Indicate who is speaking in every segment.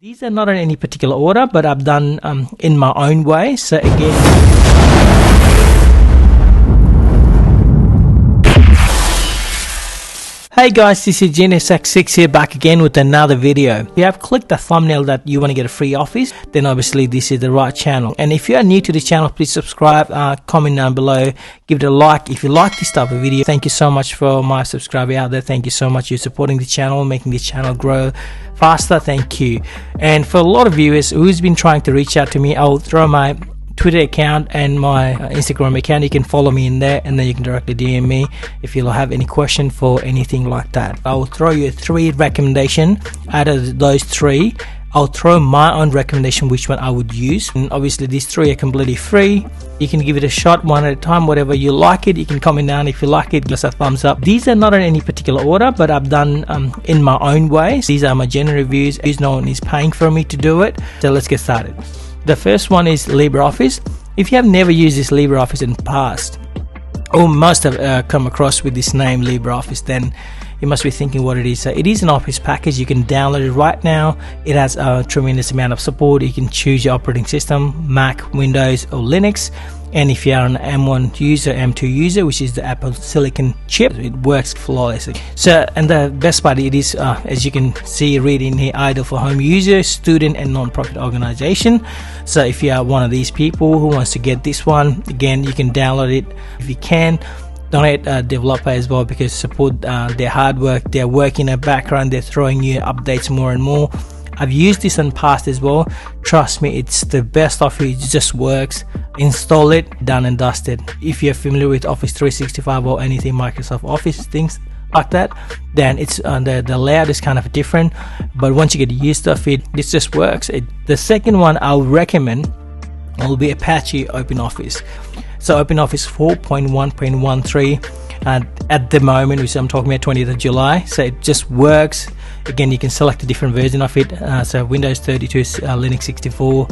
Speaker 1: These are not in any particular order, but I've done in my own way. So again, hey guys, this is GeniusX6 here, back again with another video. If you have clicked the thumbnail that you want to get a free office, then obviously this is the right channel. And if you are new to the channel, please subscribe, comment down below, give it a like if you like this type of video. Thank you so much for my subscriber out there. Thank you so much. You're supporting the channel, making the channel grow faster. Thank you. And for a lot of viewers who's been trying to reach out to me, I'll throw my Twitter account and my Instagram account. You can follow me in there, and then you can directly DM me if you'll have any question for anything like that. I will throw you 3 recommendations. Out of those 3, I'll throw my own recommendation which one I would use, and obviously these 3 are completely free. You can give it a shot one at a time, whatever you like it. You can comment down if you like it, give us a thumbs up. These are not in any particular order, but I've done in my own way. These are my general reviews. No one is paying for me to do it, so let's get started. The first one is LibreOffice. If you have never used this LibreOffice in the past, or must have come across with this name LibreOffice, then you must be thinking what it is. So it is an office package. You can download it right now. It has a tremendous amount of support. You can choose your operating system, Mac, Windows or Linux. And if you are an M1 user, M2 user, which is the Apple Silicon chip, it works flawlessly. So, and the best part, it is, as you can see, read in here, ideal for home users, student and non-profit organization. So if you are one of these people who wants to get this one, again, you can download it. If you can, donate a developer as well, because support their hard work. They're working in the background. They're throwing you updates more and more. I've used this in the past as well. Trust me, it's the best office. It just works. Install it, done and dusted. If you're familiar with Office 365 or anything Microsoft Office, things like that, then it's the layout is kind of different, but once you get used to it, this just works. The second one I'll recommend will be Apache OpenOffice. So OpenOffice 4.1.13 at the moment, which I'm talking about 20th of July. So it just works. Again, you can select a different version of it. So Windows 32, Linux 64,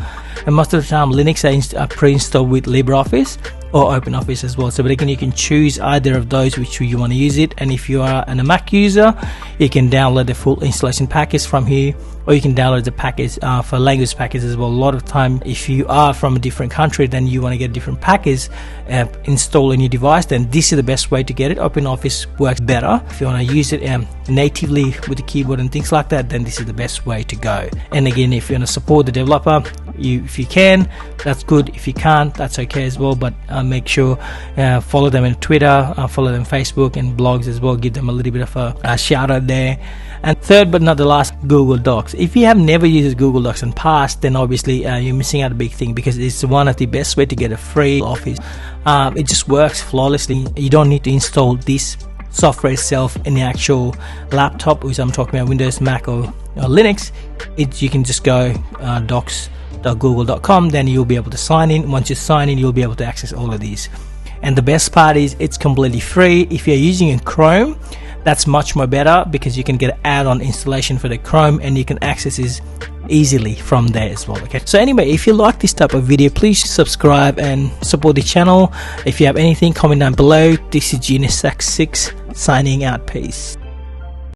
Speaker 1: and most of the time Linux are pre-installed with LibreOffice or OpenOffice as well. So, but again, you can choose either of those which you want to use it. And if you are a Mac user, you can download the full installation package from here, or you can download the package for language package as well. A lot of time, if you are from a different country, then you want to get a different package installed on your device, then this is the best way to get it. OpenOffice works better. If you want to use it natively with the keyboard and things like that, then this is the best way to go. And again, if you want to support the developer, if you can, that's good. If you can't, that's okay as well. But make sure follow them on Twitter, follow them on Facebook and blogs as well. Give them a little bit of a shout out there. And third but not the last, Google Docs. If you have never used Google Docs in the past, then obviously you're missing out a big thing, because it's one of the best way to get a free office. It just works flawlessly. You don't need to install this software itself in the actual laptop, which I'm talking about Windows, Mac or Linux. You can just go docs.google.com, then you'll be able to sign in. Once you sign in, you'll be able to access all of these. And the best part is it's completely free. If you're using a Chrome, that's much more better, because you can get an add-on installation for the Chrome and you can access this easily from there as well. Okay, so anyway, if you like this type of video, please subscribe and support the channel. If you have anything, comment down below. This is GeniusX6 signing out. Peace.